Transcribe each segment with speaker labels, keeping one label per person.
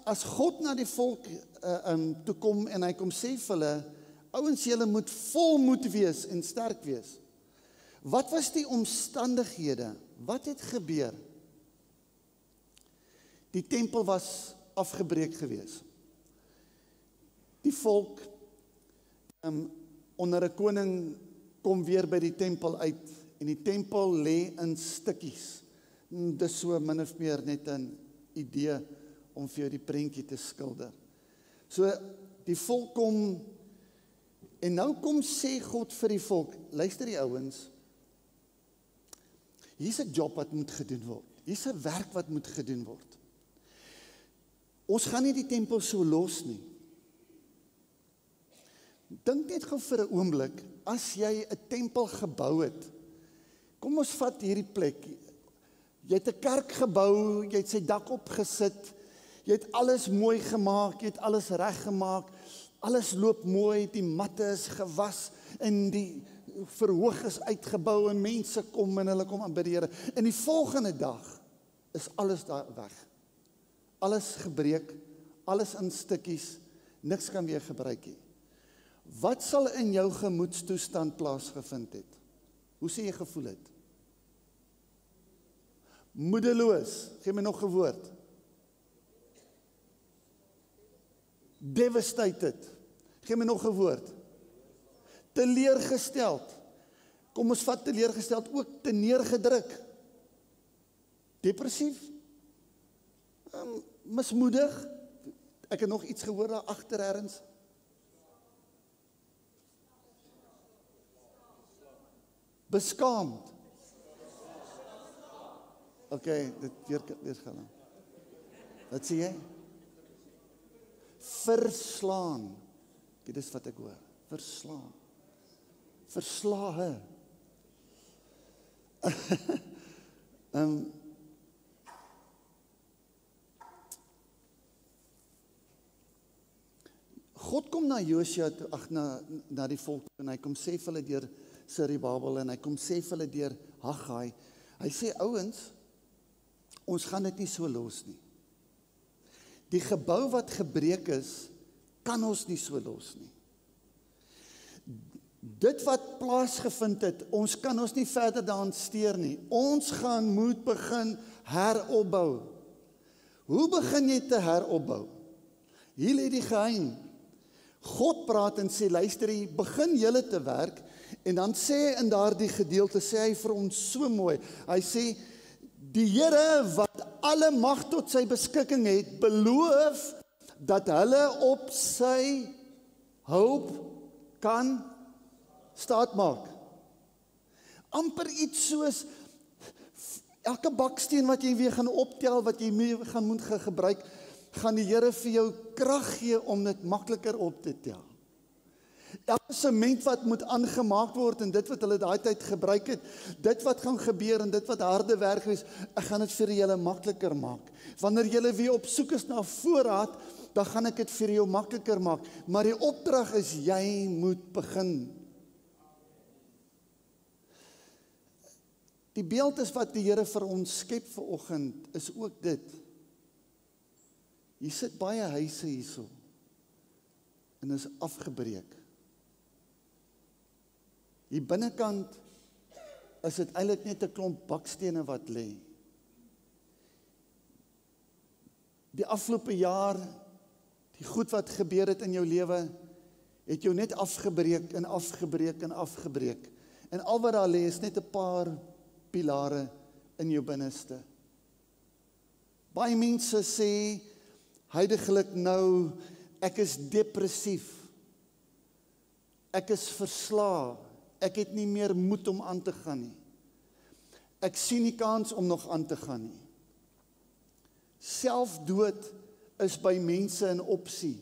Speaker 1: as God na die volk toe kom en hy kom sê vir hulle, ouens, julle moet vol moed wees en sterk wees. Wat was die omstandighede? Wat het gebeur? Die tempel was afgebreek gewees. Die volk onder 'n koning kom weer by die tempel uit en die tempel lê in stukkies. Dis so min of meer net 'n idee om vir jou die prentjie te skilder. So die volk kom en nou kom sê God vir die volk, luister die ouens, hier's 'n job wat moet gedoen word. Hier's 'n werk wat moet gedoen word. Ons gaan nie die tempel so los nie. Dink net gou vir 'n oomblik, as jy 'n tempel gebou het, kom ons vat hierdie plek, jy het 'n kerk gebou, jy het sy dak opgesit, jy het alles mooi gemaak, jy het alles reg gemaak, alles loop mooi, die matte is gewas, en die verhoog is uitgebou, en mense kom en hulle kom aanbid die Here. En die volgende dag is alles daar weg. Alles gebreek, alles in stukkies, niks kan weer gebruik nie. Wat sal in jou gemoedstoestand plaasgevind het? Hoe sê jy gevoel het? Moedeloos, gee my nog 'n woord. Devastated, gee my nog 'n woord. Teleurgesteld. Kom ons vat teleurgesteld ook teneergedruk. Depressief. Mismoedig. Ek het nog iets gehoor daar agter ergens. Beskaamd. Okay, dit weer gaan. Wat sê jy? Verslaan. Dit is wat ek hoor. Verslaan. Verslae. God kom na Josua toe, na die volk, en hy kom sê vir hulle deur Zerubbabel, en hy kom sê vir hulle deur Haggai, hy sê, ouens, ons gaan dit nie so los nie. Die gebou wat gebreek is, kan ons nie so los nie. Dit wat plaasgevind het, ons kan ons nie verder daaraan steur nie. Ons moet begin heropbou. Hoe begin jy te heropbou? Hier lê die geheim. God praat en sê, luister, begin julle te werk, en dan sê in daardie gedeelte, sê hy vir ons so mooi, hy sê, die Here wat alle mag tot sy beskikking het, beloof dat hulle op sy hulp kan staatmaak. Amper iets soos elke baksteen wat jy weer gaan optel, wat jy mee gaan moet gebruik, gaan die Here vir jou krag gee om dit makliker op te tel. Elke sement wat moet aangemaak word, en dit wat hulle daai tyd gebruik het, dit wat gaan gebeur, en dit wat harde werk is, ek gaan dit vir julle makliker maak. Wanneer julle weer op soek is na voorraad, dan gaan ek dit vir jou makliker maak. Maar die opdrag is, jy moet begin. Die beeld is wat die Here vir ons skep vanoggend, is ook dit. Hier sit baie huise hierso, en is afgebreek. Hier binnekant is dit eintlik net 'n klomp bakstene wat lê. Die afgelope jaar, die goed wat gebeur het in jou lewe, het jou net afgebreek en afgebreek en afgebreek. En al wat daar lê is net 'n paar pilare in jou binneste. Baie mense sê huidiglik nou, ek is depressief. Ek is verslae. Ek het nie meer moed om aan te gaan nie. Ek sien nie kans om nog aan te gaan nie. Selfdood is by mense 'n opsie.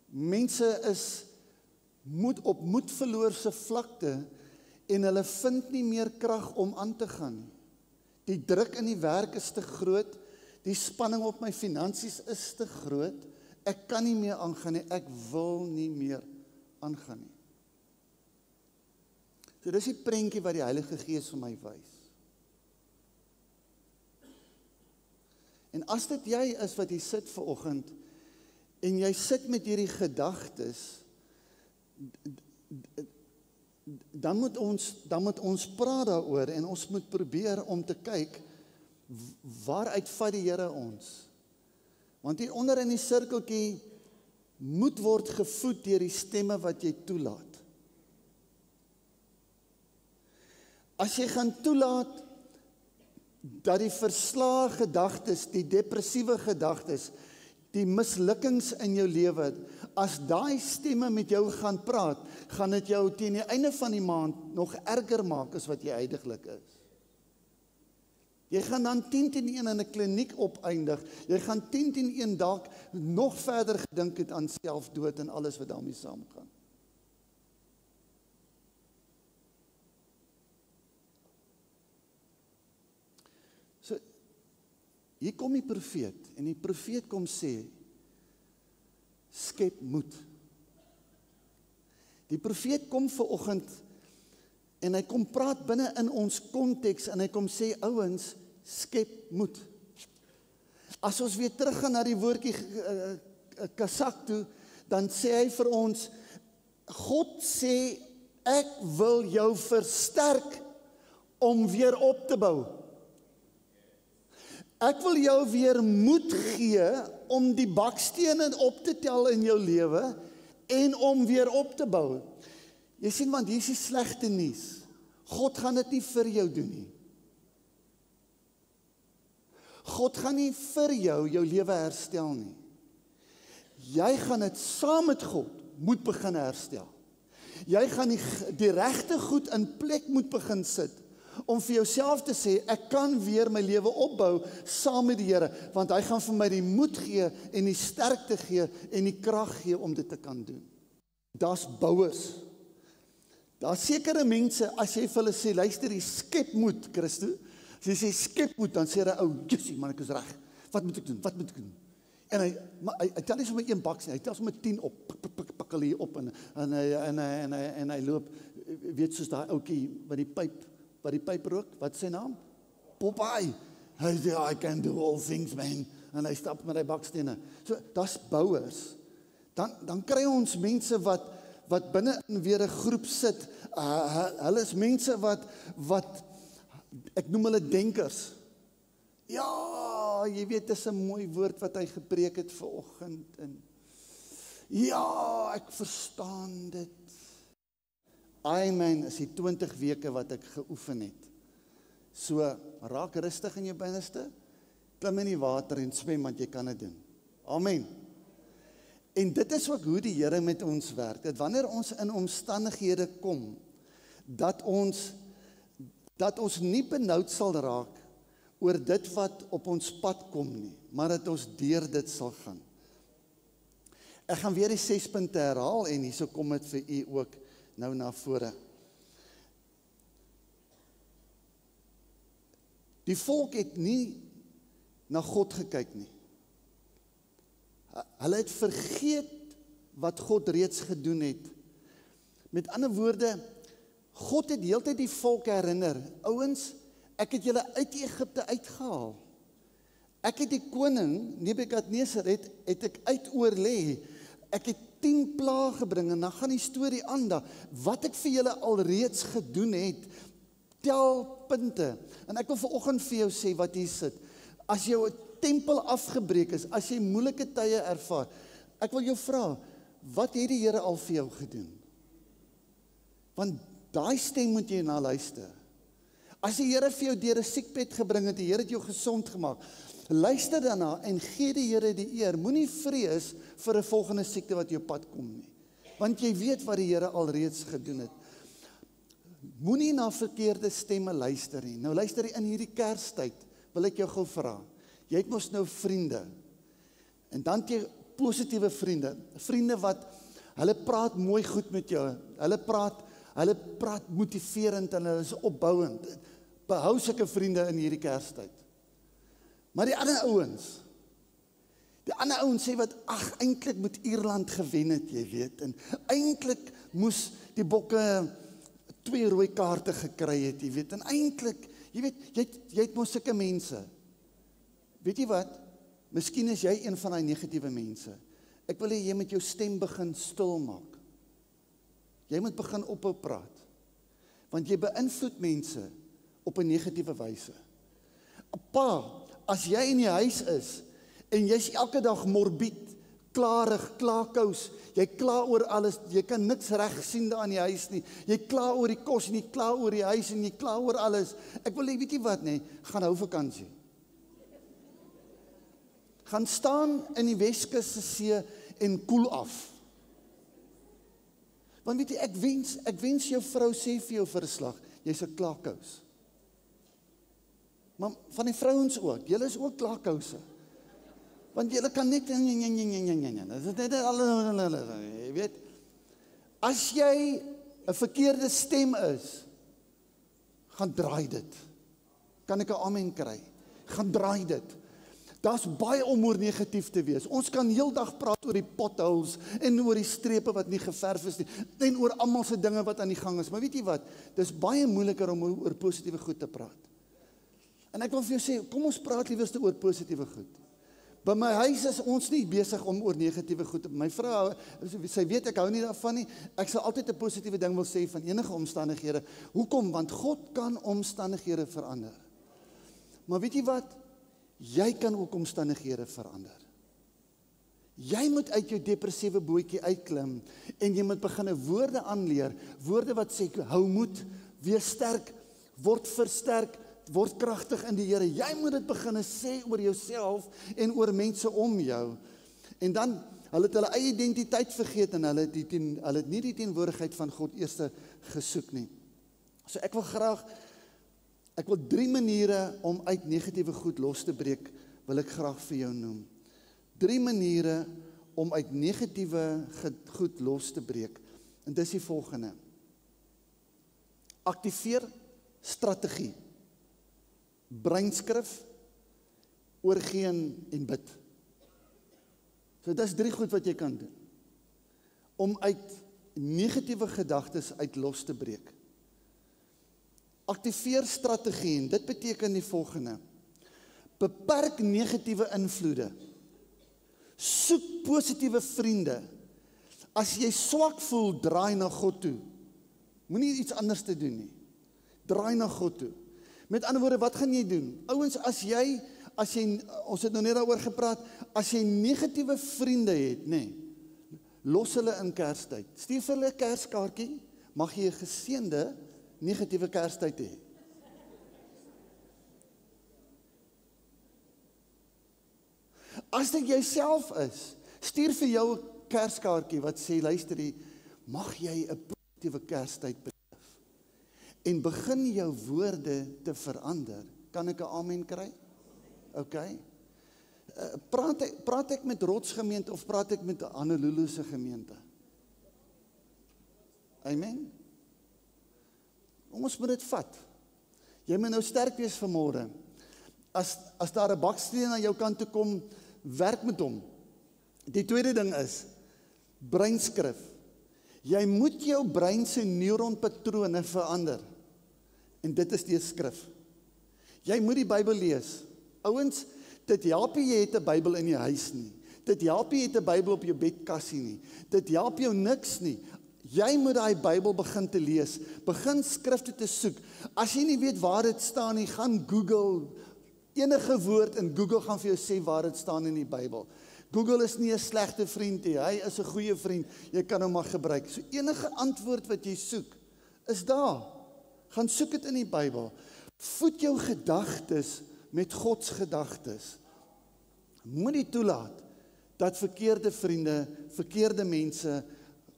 Speaker 1: Mense is op moedverloorse vlakte, en hulle vind nie meer krag om aan te gaan nie. Die druk in die werk is te groot, die spanning op my finansies is te groot, ek kan nie meer aangaan nie, ek wil nie meer aangaan nie. So dis die prentjie wat die Heilige Gees vir my wys. En as dit jy is wat hier sit vanoggend, en jy sit met hierdie gedagtes, dan moet ons praat daaroor, en ons moet probeer om te kyk, waaruit vat die Here ons? Want hier onder in die sirkeltjie, moet word gevoed deur die stemme wat jy toelaat. As jy gaan toelaat, dat die verslae gedagtes, die depressiewe gedagtes, die mislukkings in jou lewe, as daai stemme met jou gaan praat, gaan dit jou teen die einde van die maand nog erger maak as wat jy huidiglik is. Jy gaan dan 10-1 in 'n kliniek opeindig, jy gaan 10-1 dalk nog verder gedink het aan selfdood en alles wat daarmee saamgaan. So, hier kom die profeet, en die profeet kom sê, skep moed. Die profeet kom vanoggend, en hy kom praat binne in ons konteks, en hy kom sê, ouens, skep moed. As ons weer teruggaan na die woordjie kasak toe, dan sê hy vir ons, God sê, ek wil jou versterk om weer op te bou. Ek wil jou weer moed gee om die bakstene op te tel in jou lewe en om weer op te bou. Jy sien, want hier is die slegte nuus. God gaan dit nie vir jou doen nie. God gaan nie vir jou lewe herstel nie. Jy gaan dit saam met God moet begin herstel. Jy gaan die regte goed in plek moet begin sit, om vir jouself te sê, ek kan weer my lewe opbou saam met die Here, want hy gaan vir my die moed gee en die sterkte gee en die krag gee om dit te kan doen. Daar's bouers. Daar's sekere mense, as jy vir hulle sê, luister, die skep moed, Christo, as jy sê skep moed, dan sê hy, ou, jissie, man, ek is reg. Wat moet ek doen? Wat moet ek doen? En hy tel nie sommer 1 baks nie, hy tel sommer 10 op, pak hulle hier op, en hy loop, weet soos daai ouetjie wat die pyp rook, wat is sy naam? Popeye. Hy sê, I can do all things, man. En hy stap met die bakstene. So, daar's bouers. Dan kry ons mense wat binne in weer 'n groep sit. Hulle is mense wat ek noem hulle denkers. Ja, jy weet, dis 'n mooi woord wat hy gepreek het vanoggend. Ja, ek verstaan dit. Amen, is die 20 weke wat ek geoefen het. So, raak rustig in jou binneste, klim in die water en swem, want jy kan dit doen. Amen. En dit is ook hoe die Here met ons werk, dat wanneer ons in omstandighede kom, dat ons nie benoud sal raak oor dit wat op ons pad kom nie, maar dat ons deur dit sal gaan. Ek gaan weer die 6 punte herhaal, en hierso kom dit vir u ook nou na vore. Die volk het nie na God gekyk nie. Hulle het vergeet wat God reeds gedoen het. Met ander woorde, God het heeltyd die volk herinner, ouens, ek het julle uit Egipte uitgehaal. Ek het die koning, Nebukadneser, het ek uitoorlê. Ek het 10 plaae gebring, en dan gaan die storie aan daar. Wat ek vir julle alreeds gedoen het, tel punte. En ek wil vanoggend vir jou sê wat hier sit. As jou tempel afgebreek is, as jy moeilike tye ervaar, ek wil jou vra, wat het die Here al vir jou gedoen? Want daai stem moet jy na luister. As die Here vir jou deur 'n siekbed gebring het, die Here het jou gesond gemaak, luister daarna en gee die Here die eer. Moenie vrees vir 'n volgende siekte wat jou pad kom nie. Want jy weet wat die Here alreeds gedoen het. Moenie na verkeerde stemme luister nie. Nou luister jy in hierdie Kerstyd, wil ek jou gou vra. Jy het mos nou vriende. En dan het jy positiewe vriende. Vriende wat, hulle praat mooi goed met jou. Hulle praat motiverend en hulle is opbouend. Behou sulke vriende in hierdie Kerstyd. Maar die ander ouens sê wat, eintlik moet Ierland gewen het, jy weet, en eintlik moes die Bokke 2 rooi kaarte gekry het, jy weet, en eintlik, jy weet, jy het mos sulke mense. Weet jy wat? Miskien is jy een van die negatiewe mense. Ek wil hê jy met jou stem begin stil maak. Jy moet begin ophou praat. Want jy beïnvloed mense op 'n negatiewe wyse. Pa, as jy in die huis is, en jy's elke dag morbied, klarig, klaakous, jy kla oor alles, jy kan niks reg sien daar in die huis nie, jy kla oor die kos, en jy kla oor die huis, en jy kla oor alles, ek wil hê, weet jy wat nie, gaan hou vakansie. Gaan staan in die Weskus se see, en koel af. Want weet jy, ek wens jou vrou sê vir jou verslag, jy's 'n klaakous. Maar van die vrouens ook, julle is ook klaakouse. Want julle kan net, jy weet, as jy 'n verkeerde stem is, gaan draai dit. Kan ek 'n amen kry? Gaan draai dit. Daar's baie om oor negatief te wees. Ons kan heeldag praat oor die potholes en oor die strepe wat nie geverf is nie, en oor almal se dinge wat aan die gang is. Maar weet jy wat? Dis baie moeiliker om oor positiewe goed te praat. En ek wil vir jou sê, kom ons praat liewerste oor positiewe goed. By my huis is ons nie besig om oor negatiewe goed. My vrou, sy weet ek hou nie daarvan nie. Ek sal altyd 'n positiewe ding wil sê van enige omstandighede. Hoekom? Want God kan omstandighede verander. Maar weet jy wat? Jy kan ook omstandighede verander. Jy moet uit jou depressiewe bootjie uitklim en jy moet begin woorde aanleer, woorde wat sê, hou moed, wees sterk, word versterk, word kragtig in die Here. Jy moet dit begin sê oor jouself en oor mense om jou. En dan, hulle het hulle eie identiteit vergeet en hulle het nie die teenwoordigheid van God eers gesoek nie. So ek wil 3 maniere om uit negatiewe goed los te breek, wil ek graag vir jou noem. 3 maniere om uit negatiewe goed los te breek. En dis die volgende. Aktiveer strategie. Breinskrif, oorgee en bid. So dis 3 goed wat jy kan doen. Om uit negatiewe gedagtes uit los te breek. Aktiveer strategie, en dit beteken die volgende. Beperk negatiewe invloede. Soek positiewe vriende. As jy swak voel, draai na God toe. Moenie iets anders te doen nie. Draai na God toe. Met ander woorde, wat gaan jy doen? Ouens, as jy, ons het nou net daaroor gepraat, as jy negatiewe vriende het, nee, los hulle in Kerstyd. Stuur vir hulle 'n Kerskaartjie, mag jy 'n geseënde negatiewe Kerstyd hê. As dit jouself is, stuur vir jou 'n Kerskaartjie wat sê, luister jy, mag jy 'n positiewe Kerstyd beleef. En begin jou woorde te verander. Kan ek 'n amen kry? OK. Praat ek met Rotsgemeente of praat ek met Honolulu se gemeente? Amen. Ons moet dit vat. Jy moet nou sterk wees vanmôre. As daar 'n baksteen na jou kant toe kom, werk met hom. Die tweede ding is breinskrif. Jy moet jou brein se neuronpatrone verander. En dit is die skrif. Jy moet die Bybel lees. Ouens, dit help jy het 'n Bybel in jou huis nie. Dit help jy het 'n Bybel op jou bedkassie nie. Dit help jou niks nie. Jy moet daai Bybel begin te lees. Begin skrifte te soek. As jy nie weet waar dit staan nie, gaan Google enige woord in Google gaan vir jou sê waar dit staan in die Bybel. Google is nie 'n slegte vriend nie. Hy is 'n goeie vriend. Jy kan hom maar gebruik. So enige antwoord wat jy soek, is daar. Gaan soek dit in die Bybel. Voed jou gedagtes met Gods gedagtes. Moenie toelaat dat verkeerde vriende, verkeerde mense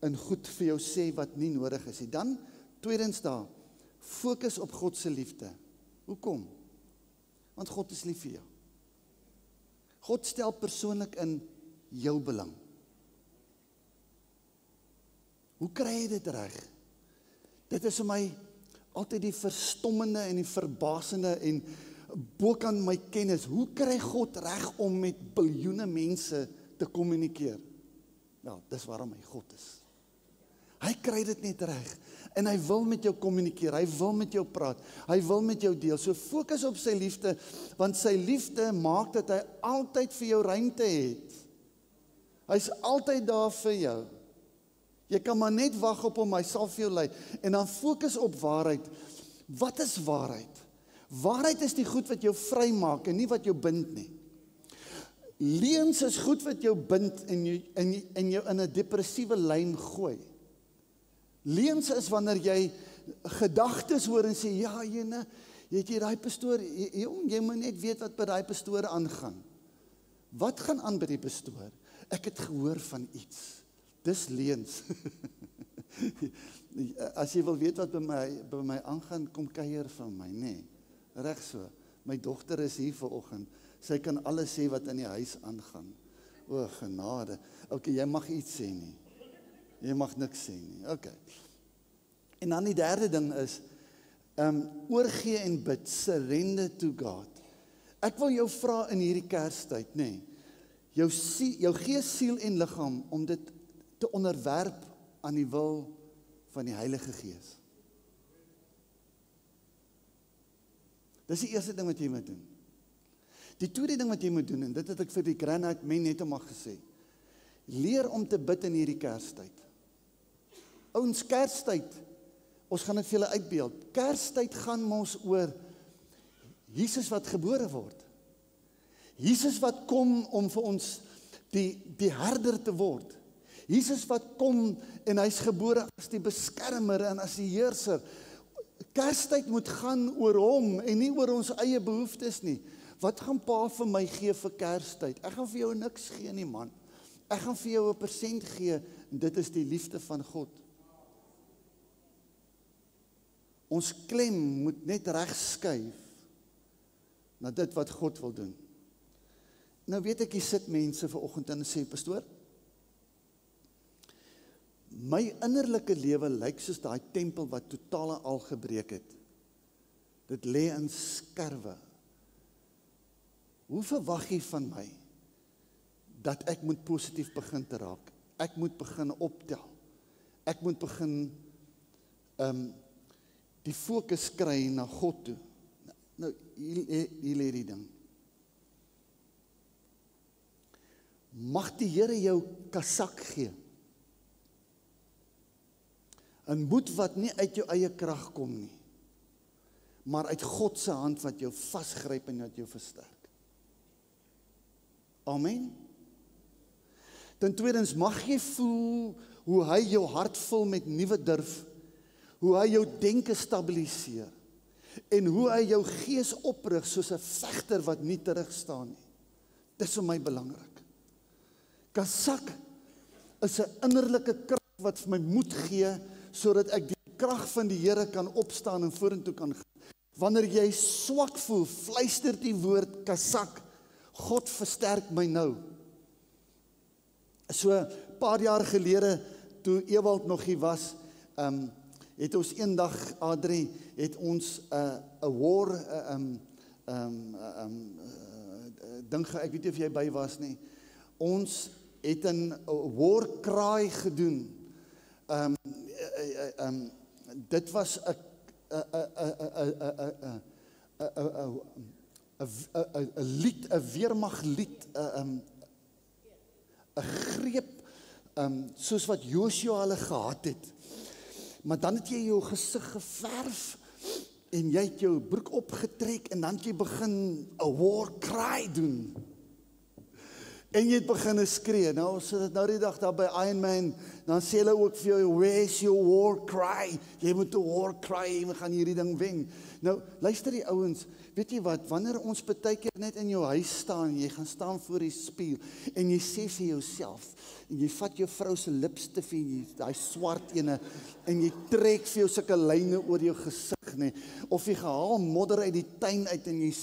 Speaker 1: in goed vir jou sê wat nie nodig is nie. Dan, tweedens daar, fokus op God se liefde. Hoekom? Want God is lief vir jou. God stel persoonlik in jou belang. Hoe kry jy dit reg? Dit is vir my altyd die verstommende en die verbasende en bokant my kennis. Hoe kry God reg om met biljoene mense te kommunikeer? Wel, dis waarom hy God is. Hy kry dit net reg. En hy wil met jou kommunikeer, hy wil met jou praat, hy wil met jou deel. So fokus op sy liefde, want sy liefde maak dat hy altyd vir jou ruimte het. Hy's altyd daar vir jou. Jy kan maar net wag op hom, hy sal vir jou lei. En dan fokus op waarheid. Wat is waarheid? Waarheid is die goed wat jou vry maak en nie wat jou bind nie. Leuns is goed wat jou bind en jou in 'n depressiewe lyn gooi. Leuns is wanneer jy gedagtes hoor en sê, ja, jy daai pastoor, jy moet net weet wat by daai pastoor aangaan. Wat gaan aan by die pastoor? Ek het gehoor van iets. Dis leuns. As jy wil weet wat by my aangaan, kom kuier van my, nee. Reg so. My dogter is hier vanoggend. Sy kan alles sê wat in die huis aangaan. O, genade. Okay, jy mag iets sê nie. Jy mag niks sê nie. Okay. En dan die derde ding is oorgee en bid, surrender to God. Ek wil jou vra in hierdie Kerstyd, nê, jou gees, siel en liggaam om dit te onderwerp aan die wil van die Heilige Gees. Dis die eerste ding wat jy moet doen. Die tweede ding wat jy moet doen, en dit het ek vir die Granite men net om gesê, leer om te bid in hierdie Kerstyd. Ouens, Kerstyd, ons gaan dit vir julle uitbeeld. Kerstyd gaan ons oor Jesus wat gebore word. Jesus wat kom om vir ons die herder te word. Jesus wat kom en hy's gebore as die beskermer en as die heerser. Kerstyd moet gaan oor hom en nie oor ons eie behoeftes nie. Wat gaan pa vir my gee vir Kerstyd? Ek gaan vir jou niks gee nie, man. Ek gaan vir jou 1% gee en dit is die liefde van God. Ons klem moet net reg skuif na dit wat God wil doen. Nou weet ek, hier sit mense vanoggend en sê, pastoor, my innerlike lewe lyk soos daai tempel wat totaal al gebreek het. Dit lê in skerwe. Hoe verwag jy van my dat ek moet positief begin te raak? Ek moet begin optel. Ek moet begin die fokus kry na God toe. Nou, hier lê die ding. Mag die Here jou kasak gee. 'n moed wat nie uit jou eie krag kom nie, maar uit God se hand wat jou vasgryp en wat jou versterk. Amen. Ten tweedens, mag jy voel hoe hy jou hart vul met nuwe durf, hoe hy jou denke stabiliseer, en hoe hy jou gees oprig soos 'n vegter wat nie terugstaan nie. Dis vir my belangrik. Kasak is 'n innerlike krag wat vir my moed gee, sodat ek die krag van die Here kan opstaan en vorentoe kan gaan. Wanneer jy swak voel, fluister die woord kasak. God versterk my nou. So 'n paar jaar gelede, toe Ewald nog hier was, het ons eendag, Adrie, het ons 'n war ding, ek weet nie of jy by was nie. Ons het 'n war cry gedoen. Dit was 'n lied, 'n weermaglied, 'n greep, soos wat Joshua hulle gehad het. Maar dan het jy jou gesig geverf en jy het jou broek opgetrek en dan het jy begin 'n war cry doen. En jy het begin skree. Nou, so dat nou die dag daar by Ironman, dan sê hulle ook vir jou, where's your war cry? Jy moet 'n war cry, we gaan hierdie ding wen. Nou, luister die ouens, weet jy wat, wanneer ons baie keer net in jou huis staan, jy gaan staan voor die spieël, en jy sê vir jouself, en jy vat jou vrou se lipstif, daai swart ene, en jy trek vir jou sulke lyne oor jou gesig, nee, of jy gehaal modder uit die tuin uit, en jy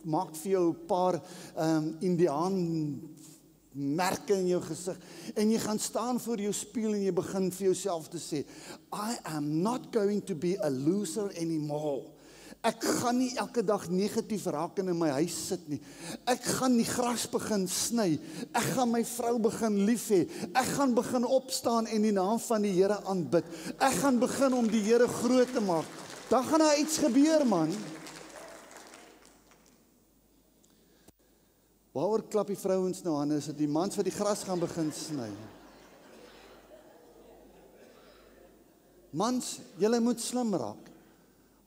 Speaker 1: maak vir jou 'n paar Indiaan merke in jou gesig, en jy gaan staan voor jou spieël, en jy begin vir jouself te sê, I am not going to be a loser anymore. Ek gaan nie elke dag negatief raak en in my huis sit nie. Ek gaan die gras begin sny. Ek gaan my vrou begin lief hê. Ek gaan begin opstaan en die naam van die Here aanbid. Ek gaan begin om die Here groot te maak. Dan gaan daar iets gebeur, man. Waaroor klap die vrouens nou aan? Is dit die mans wat die gras gaan begin sny? Mans, julle moet slim raak.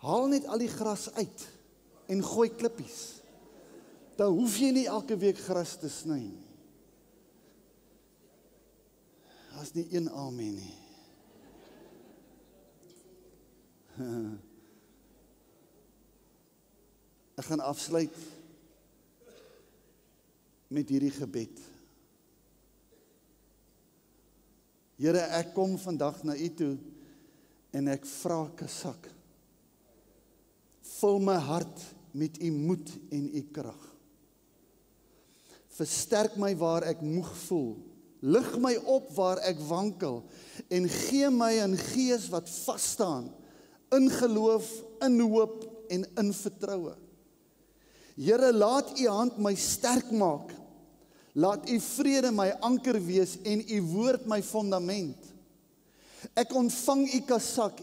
Speaker 1: Haal net al die gras uit en gooi klippies. Dan hoef jy nie elke week gras te sny nie. Daar's nie een amen nie. Ek gaan afsluit met hierdie gebed. Here, ek kom vandag na U toe en ek vra Kasak, vul my hart met U moed en U krag. Versterk my waar ek moeg voel, lig my op waar ek wankel en gee my 'n gees wat vas staan in geloof, in hoop en in vertroue. Here, laat U hand my sterk maak. Laat U vrede my anker wees en U woord my fondament. Ek ontvang U Kasak